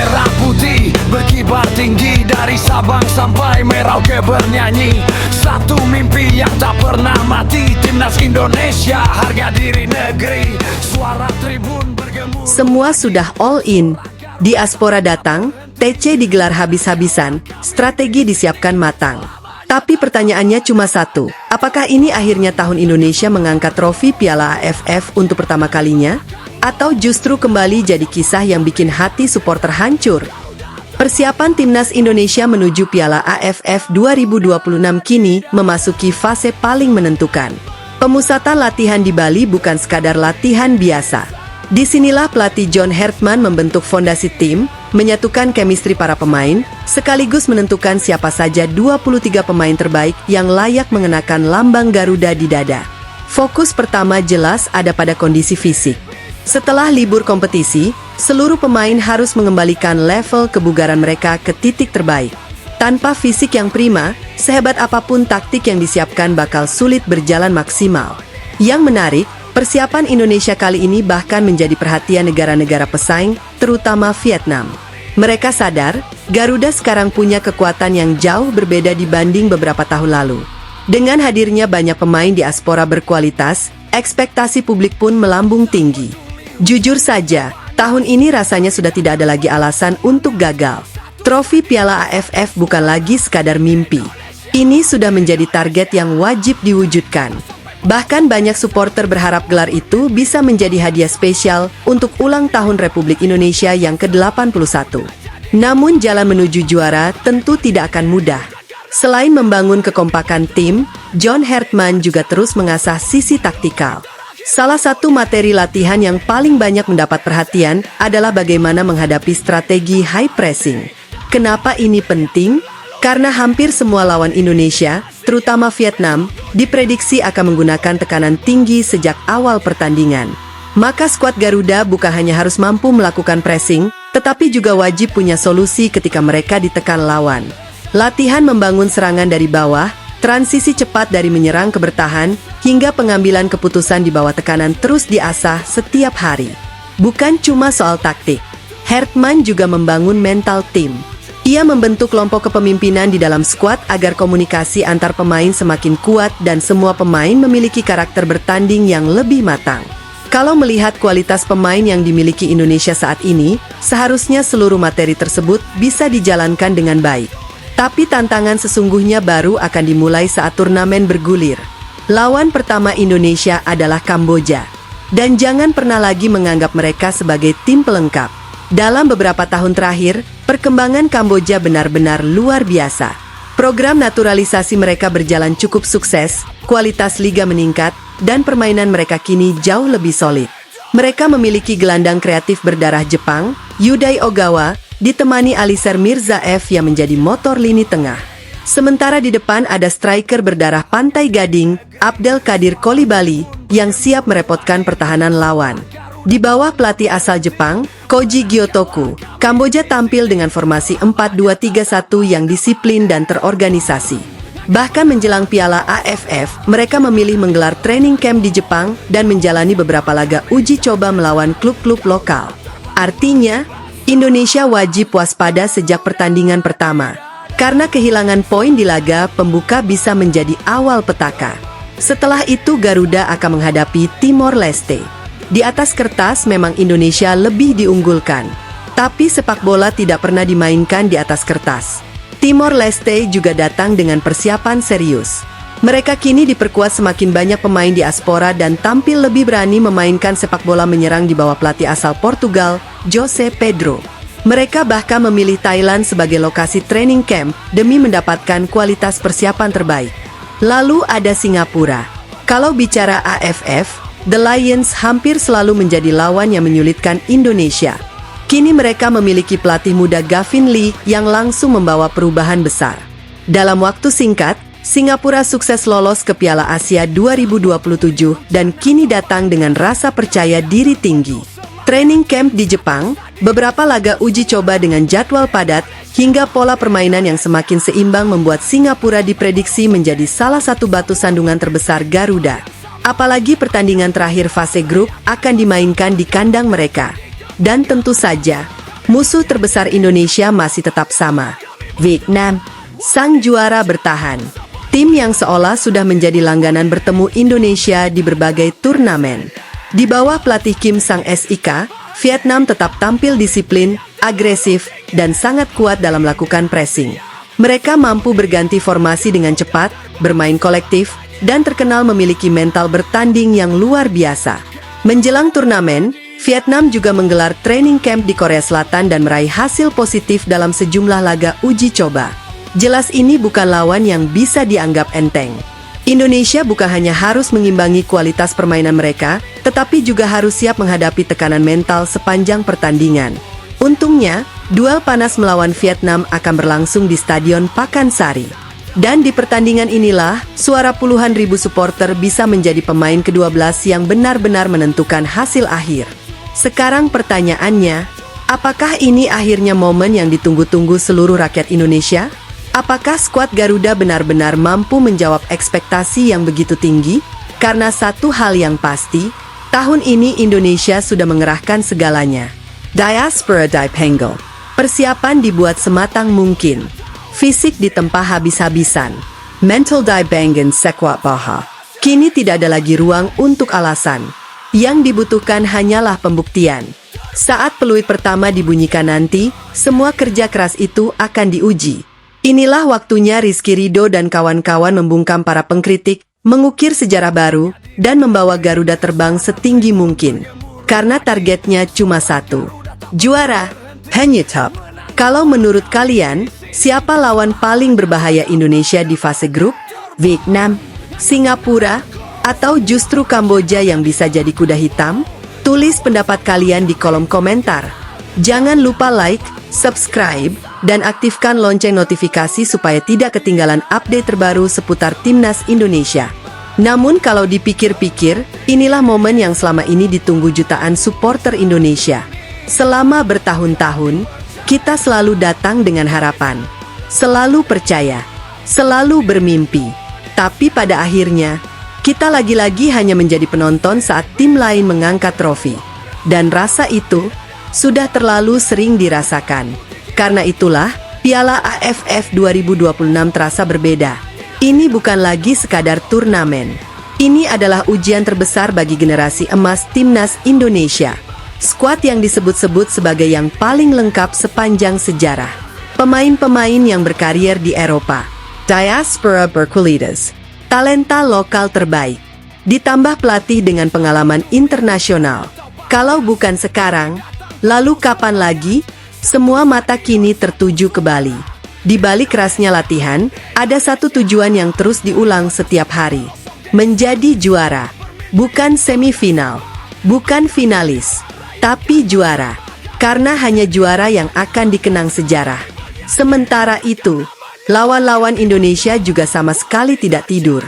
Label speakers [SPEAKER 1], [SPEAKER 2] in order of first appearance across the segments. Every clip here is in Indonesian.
[SPEAKER 1] merah putih berkibar tinggi, dari Sabang sampai Merauke bernyanyi. Satu mimpi yang tak pernah mati, Timnas Indonesia, harga diri negeri. Suara tribun bergema.
[SPEAKER 2] Semua sudah all in. Diaspora datang, TC digelar habis-habisan, strategi disiapkan matang. Tapi pertanyaannya cuma satu, apakah ini akhirnya tahun Indonesia mengangkat trofi Piala AFF untuk pertama kalinya? Atau justru kembali jadi kisah yang bikin hati supporter hancur? Persiapan Timnas Indonesia menuju Piala AFF 2026 kini memasuki fase paling menentukan. Pemusatan latihan di Bali bukan sekadar latihan biasa. Disinilah pelatih John Hartman membentuk fondasi tim, menyatukan chemistry para pemain, sekaligus menentukan siapa saja 23 pemain terbaik yang layak mengenakan lambang Garuda di dada. Fokus pertama jelas ada pada kondisi fisik. Setelah libur kompetisi, seluruh pemain harus mengembalikan level kebugaran mereka ke titik terbaik. Tanpa fisik yang prima, sehebat apapun taktik yang disiapkan bakal sulit berjalan maksimal. Yang menarik, persiapan Indonesia kali ini bahkan menjadi perhatian negara-negara pesaing, terutama Vietnam. Mereka sadar, Garuda sekarang punya kekuatan yang jauh berbeda dibanding beberapa tahun lalu. Dengan hadirnya banyak pemain diaspora berkualitas, ekspektasi publik pun melambung tinggi. Jujur saja, tahun ini rasanya sudah tidak ada lagi alasan untuk gagal. Trofi Piala AFF bukan lagi sekadar mimpi. Ini sudah menjadi target yang wajib diwujudkan. Bahkan banyak supporter berharap gelar itu bisa menjadi hadiah spesial untuk ulang tahun Republik Indonesia yang ke-81. Namun jalan menuju juara tentu tidak akan mudah. Selain membangun kekompakan tim, John Hartman juga terus mengasah sisi taktikal. Salah satu materi latihan yang paling banyak mendapat perhatian adalah bagaimana menghadapi strategi high pressing. Kenapa ini penting? Karena hampir semua lawan Indonesia, terutama Vietnam, diprediksi akan menggunakan tekanan tinggi sejak awal pertandingan. Maka skuad Garuda bukan hanya harus mampu melakukan pressing, tetapi juga wajib punya solusi ketika mereka ditekan lawan. Latihan membangun serangan dari bawah, transisi cepat dari menyerang ke bertahan, hingga pengambilan keputusan di bawah tekanan terus diasah setiap hari. Bukan cuma soal taktik, Hartman juga membangun mental tim. Ia membentuk kelompok kepemimpinan di dalam skuad agar komunikasi antar pemain semakin kuat dan semua pemain memiliki karakter bertanding yang lebih matang. Kalau melihat kualitas pemain yang dimiliki Indonesia saat ini, seharusnya seluruh materi tersebut bisa dijalankan dengan baik. Tapi tantangan sesungguhnya baru akan dimulai saat turnamen bergulir. Lawan pertama Indonesia adalah Kamboja. Dan jangan pernah lagi menganggap mereka sebagai tim pelengkap. Dalam beberapa tahun terakhir, perkembangan Kamboja benar-benar luar biasa. Program naturalisasi mereka berjalan cukup sukses, kualitas liga meningkat, dan permainan mereka kini jauh lebih solid. Mereka memiliki gelandang kreatif berdarah Jepang, Yudai Ogawa, ditemani Alisher Mirzaev yang menjadi motor lini tengah. Sementara di depan ada striker berdarah Pantai Gading, Abdel Kadir Kolibali, yang siap merepotkan pertahanan lawan. Di bawah pelatih asal Jepang, Koji Gyotoku, Kamboja tampil dengan formasi 4-2-3-1 yang disiplin dan terorganisasi. Bahkan menjelang Piala AFF, mereka memilih menggelar training camp di Jepang dan menjalani beberapa laga uji coba melawan klub-klub lokal. Artinya, Indonesia wajib waspada sejak pertandingan pertama. Karena kehilangan poin di laga pembuka bisa menjadi awal petaka. Setelah itu Garuda akan menghadapi Timor Leste. Di atas kertas memang Indonesia lebih diunggulkan, tapi sepak bola tidak pernah dimainkan di atas kertas. Timor Leste juga datang dengan persiapan serius. Mereka kini diperkuat semakin banyak pemain diaspora dan tampil lebih berani memainkan sepak bola menyerang di bawah pelatih asal Portugal, Jose Pedro. Mereka bahkan memilih Thailand sebagai lokasi training camp demi mendapatkan kualitas persiapan terbaik. Lalu ada Singapura. Kalau bicara AFF, The Lions hampir selalu menjadi lawan yang menyulitkan Indonesia. Kini mereka memiliki pelatih muda Gavin Lee yang langsung membawa perubahan besar. Dalam waktu singkat, Singapura sukses lolos ke Piala Asia 2027 dan kini datang dengan rasa percaya diri tinggi. Training camp di Jepang, beberapa laga uji coba dengan jadwal padat, hingga pola permainan yang semakin seimbang membuat Singapura diprediksi menjadi salah satu batu sandungan terbesar Garuda. Apalagi pertandingan terakhir fase grup akan dimainkan di kandang mereka. Dan tentu saja, musuh terbesar Indonesia masih tetap sama, Vietnam. Sang juara bertahan. Tim yang seolah sudah menjadi langganan bertemu Indonesia di berbagai turnamen. Di bawah pelatih Kim Sang-sik, Vietnam tetap tampil disiplin, agresif, dan sangat kuat dalam melakukan pressing. Mereka mampu berganti formasi dengan cepat, bermain kolektif, dan terkenal memiliki mental bertanding yang luar biasa. Menjelang turnamen, Vietnam juga menggelar training camp di Korea Selatan dan meraih hasil positif dalam sejumlah laga uji coba. Jelas ini bukan lawan yang bisa dianggap enteng. Indonesia bukan hanya harus mengimbangi kualitas permainan mereka, tetapi juga harus siap menghadapi tekanan mental sepanjang pertandingan. Untungnya, duel panas melawan Vietnam akan berlangsung di Stadion Pakansari. Dan di pertandingan inilah, suara puluhan ribu supporter bisa menjadi pemain ke-12 yang benar-benar menentukan hasil akhir. Sekarang pertanyaannya, apakah ini akhirnya momen yang ditunggu-tunggu seluruh rakyat Indonesia? Apakah skuad Garuda benar-benar mampu menjawab ekspektasi yang begitu tinggi? Karena satu hal yang pasti, tahun ini Indonesia sudah mengerahkan segalanya. Diaspora Dipenggel. Persiapan dibuat sematang mungkin. Fisik ditempa habis-habisan. Mental Dibangun sekuat baha. Kini tidak ada lagi ruang untuk alasan. Yang dibutuhkan hanyalah pembuktian. Saat peluit pertama dibunyikan nanti, semua kerja keras itu akan diuji. Inilah waktunya Rizky Ridho dan kawan-kawan membungkam para pengkritik, mengukir sejarah baru, dan membawa Garuda terbang setinggi mungkin. Karena targetnya cuma satu. Juara, Penyetop. Kalau menurut kalian, siapa lawan paling berbahaya Indonesia di fase grup? Vietnam, Singapura, atau justru Kamboja yang bisa jadi kuda hitam? Tulis pendapat kalian di kolom komentar. Jangan lupa like, subscribe, dan aktifkan lonceng notifikasi supaya tidak ketinggalan update terbaru seputar Timnas Indonesia. Namun kalau dipikir-pikir, inilah momen yang selama ini ditunggu jutaan supporter Indonesia. Selama bertahun-tahun, kita selalu datang dengan harapan, selalu percaya, selalu bermimpi. Tapi pada akhirnya, kita lagi-lagi hanya menjadi penonton saat tim lain mengangkat trofi. Dan rasa itu sudah terlalu sering dirasakan. Karena itulah, Piala AFF 2026 terasa berbeda. Ini bukan lagi sekadar turnamen. Ini adalah ujian terbesar bagi generasi emas Timnas Indonesia. Skuad yang disebut-sebut sebagai yang paling lengkap sepanjang sejarah. Pemain-pemain yang berkarier di Eropa. Diaspora berkualitas. Talenta lokal terbaik. Ditambah pelatih dengan pengalaman internasional. Kalau bukan sekarang, lalu kapan lagi? Semua mata kini tertuju ke Bali. Di balik kerasnya latihan, ada satu tujuan yang terus diulang setiap hari. Menjadi juara. Bukan semifinal. Bukan finalis. Tapi juara. Karena hanya juara yang akan dikenang sejarah. Sementara itu, lawan-lawan Indonesia juga sama sekali tidak tidur.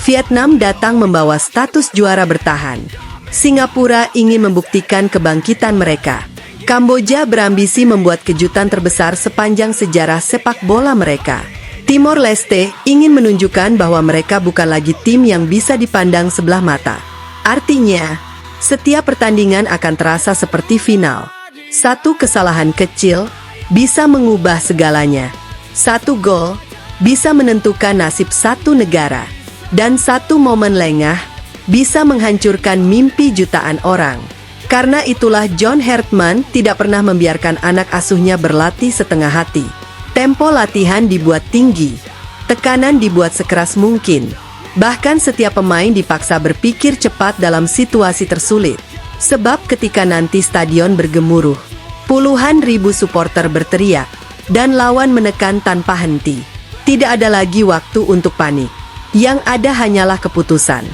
[SPEAKER 2] Vietnam datang membawa status juara bertahan. Singapura ingin membuktikan kebangkitan mereka. Kamboja berambisi membuat kejutan terbesar sepanjang sejarah sepak bola mereka. Timor Leste ingin menunjukkan bahwa mereka bukan lagi tim yang bisa dipandang sebelah mata. Artinya, setiap pertandingan akan terasa seperti final. Satu kesalahan kecil bisa mengubah segalanya. Satu gol bisa menentukan nasib satu negara. Dan satu momen lengah bisa menghancurkan mimpi jutaan orang. Karena itulah John Hartman tidak pernah membiarkan anak asuhnya berlatih setengah hati. Tempo latihan dibuat tinggi, tekanan dibuat sekeras mungkin. Bahkan setiap pemain dipaksa berpikir cepat dalam situasi tersulit. Sebab ketika nanti stadion bergemuruh, puluhan ribu supporter berteriak, dan lawan menekan tanpa henti. Tidak ada lagi waktu untuk panik. Yang ada hanyalah keputusan.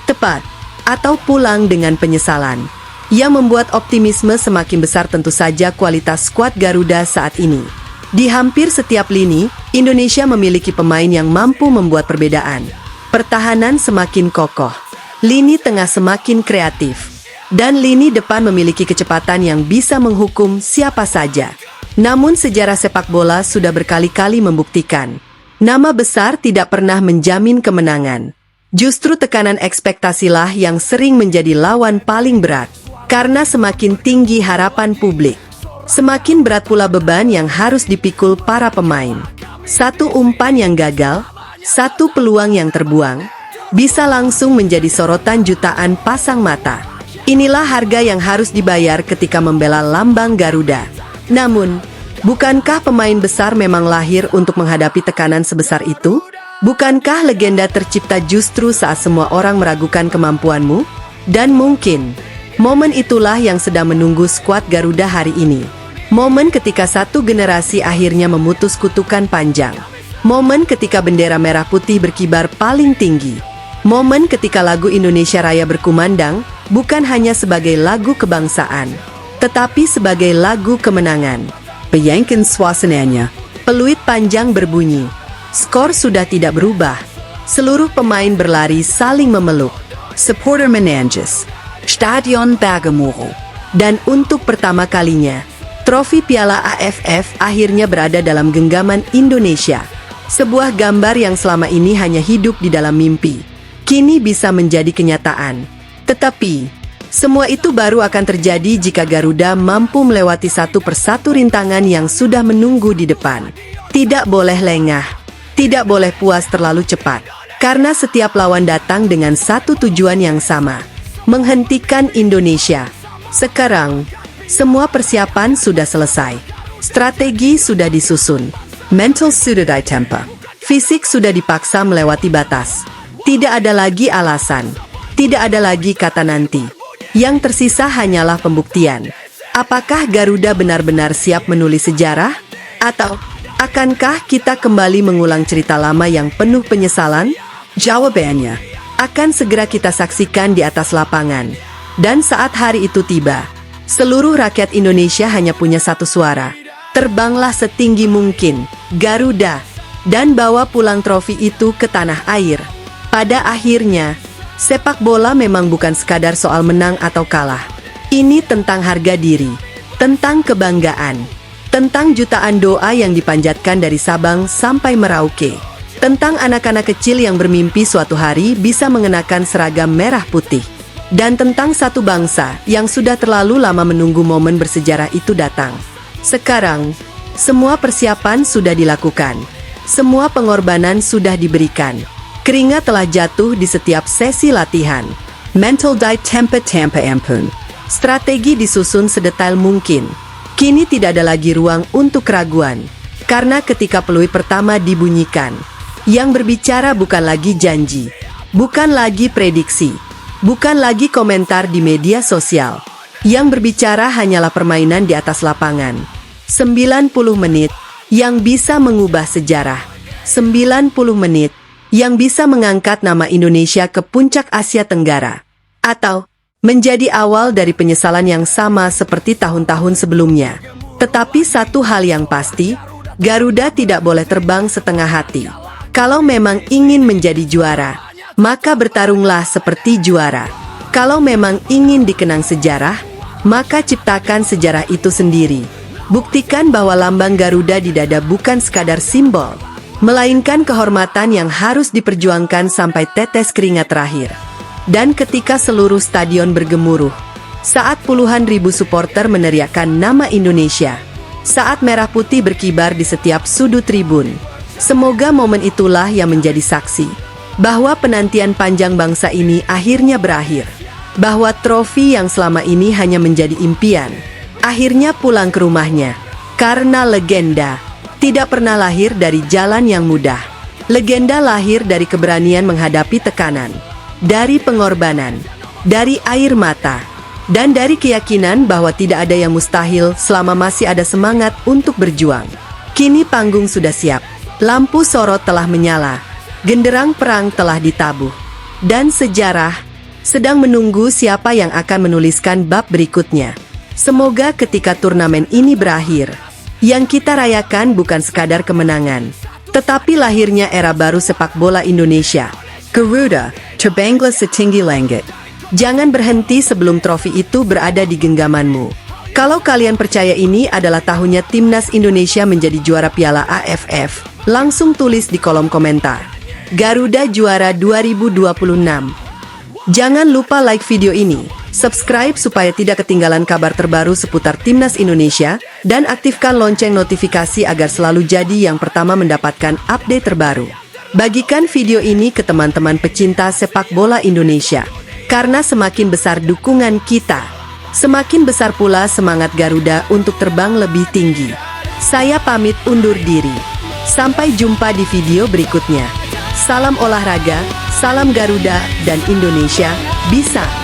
[SPEAKER 2] Tepat, atau pulang dengan penyesalan. Yang membuat optimisme semakin besar tentu saja kualitas skuad Garuda saat ini. Di hampir setiap lini, Indonesia memiliki pemain yang mampu membuat perbedaan. Pertahanan semakin kokoh, lini tengah semakin kreatif, dan lini depan memiliki kecepatan yang bisa menghukum siapa saja. Namun sejarah sepak bola sudah berkali-kali membuktikan, nama besar tidak pernah menjamin kemenangan. Justru tekanan ekspektasilah yang sering menjadi lawan paling berat. Karena semakin tinggi harapan publik, Semakin berat pula beban yang harus dipikul para pemain. Satu umpan yang gagal, satu peluang yang terbuang, bisa langsung menjadi sorotan jutaan pasang mata. Inilah harga yang harus dibayar ketika membela lambang Garuda. Namun, bukankah pemain besar memang lahir untuk menghadapi tekanan sebesar itu? Bukankah legenda tercipta justru saat semua orang meragukan kemampuanmu? Dan mungkin, momen itulah yang sedang menunggu skuad Garuda hari ini. Momen ketika satu generasi akhirnya memutus kutukan panjang. Momen ketika bendera merah putih berkibar paling tinggi. Momen ketika lagu Indonesia Raya berkumandang, bukan hanya sebagai lagu kebangsaan, tetapi sebagai lagu kemenangan. Bayangkan suasananya. Peluit panjang berbunyi. Skor sudah tidak berubah. Seluruh pemain berlari saling memeluk. Supporter menangis. Stadion Bergamo. Dan untuk pertama kalinya, trofi Piala AFF akhirnya berada dalam genggaman Indonesia. Sebuah gambar yang selama ini hanya hidup di dalam mimpi, kini bisa menjadi kenyataan. Tetapi, semua itu baru akan terjadi jika Garuda mampu melewati satu persatu rintangan yang sudah menunggu di depan. Tidak boleh lengah, tidak boleh puas terlalu cepat, karena setiap lawan datang dengan satu tujuan yang sama, menghentikan Indonesia. Sekarang, semua persiapan sudah selesai, strategi sudah disusun, mental sudah ditempa, fisik sudah dipaksa melewati batas. Tidak ada lagi alasan, tidak ada lagi kata nanti. Yang tersisa hanyalah pembuktian. Apakah Garuda benar-benar siap menulis sejarah? Atau akankah kita kembali mengulang cerita lama yang penuh penyesalan? Jawabannya akan segera kita saksikan di atas lapangan. Dan saat hari itu tiba, seluruh rakyat Indonesia hanya punya satu suara. Terbanglah setinggi mungkin, Garuda, dan bawa pulang trofi itu ke tanah air. Pada akhirnya, sepak bola memang bukan sekadar soal menang atau kalah. Ini tentang harga diri, tentang kebanggaan, tentang jutaan doa yang dipanjatkan dari Sabang sampai Merauke, tentang anak-anak kecil yang bermimpi suatu hari bisa mengenakan seragam merah putih, dan tentang satu bangsa yang sudah terlalu lama menunggu momen bersejarah itu datang. Sekarang, semua persiapan sudah dilakukan, semua pengorbanan sudah diberikan. Keringat telah jatuh di setiap sesi latihan. Mental ditempa ampun. Strategi disusun sedetail mungkin. Kini tidak ada lagi ruang untuk keraguan. Karena ketika peluit pertama dibunyikan, yang berbicara bukan lagi janji, bukan lagi prediksi, bukan lagi komentar di media sosial. Yang berbicara hanyalah permainan di atas lapangan. 90 menit yang bisa mengubah sejarah. 90 menit yang bisa mengangkat nama Indonesia ke puncak Asia Tenggara, atau menjadi awal dari penyesalan yang sama seperti tahun-tahun sebelumnya. Tetapi satu hal yang pasti, Garuda tidak boleh terbang setengah hati. Kalau memang ingin menjadi juara, maka bertarunglah seperti juara. Kalau memang ingin dikenang sejarah, maka ciptakan sejarah itu sendiri. Buktikan bahwa lambang Garuda di dada bukan sekadar simbol, melainkan kehormatan yang harus diperjuangkan sampai tetes keringat terakhir. Dan ketika seluruh stadion bergemuruh, saat puluhan ribu supporter meneriakkan nama Indonesia, saat merah putih berkibar di setiap sudut tribun, semoga momen itulah yang menjadi saksi bahwa penantian panjang bangsa ini akhirnya berakhir, bahwa trofi yang selama ini hanya menjadi impian, akhirnya pulang ke rumahnya, karena legenda tidak pernah lahir dari jalan yang mudah. Legenda lahir dari keberanian menghadapi tekanan, dari pengorbanan, dari air mata, dan dari keyakinan bahwa tidak ada yang mustahil selama masih ada semangat untuk berjuang. Kini panggung sudah siap, lampu sorot telah menyala, genderang perang telah ditabuh, dan sejarah sedang menunggu siapa yang akan menuliskan bab berikutnya. Semoga ketika turnamen ini berakhir, yang kita rayakan bukan sekadar kemenangan, tetapi lahirnya era baru sepak bola Indonesia. Garuda, terbanglah setinggi langit. Jangan berhenti sebelum trofi itu berada di genggamanmu. Kalau kalian percaya ini adalah tahunnya timnas Indonesia menjadi juara Piala AFF, langsung tulis di kolom komentar. Garuda juara 2026. Jangan lupa like video ini, Subscribe supaya tidak ketinggalan kabar terbaru seputar Timnas Indonesia, dan aktifkan lonceng notifikasi agar selalu jadi yang pertama mendapatkan update terbaru. Bagikan video ini ke teman-teman pecinta sepak bola Indonesia, karena semakin besar dukungan kita, semakin besar pula semangat Garuda untuk terbang lebih tinggi. Saya pamit undur diri. Sampai jumpa di video berikutnya. Salam olahraga, salam Garuda, dan Indonesia bisa!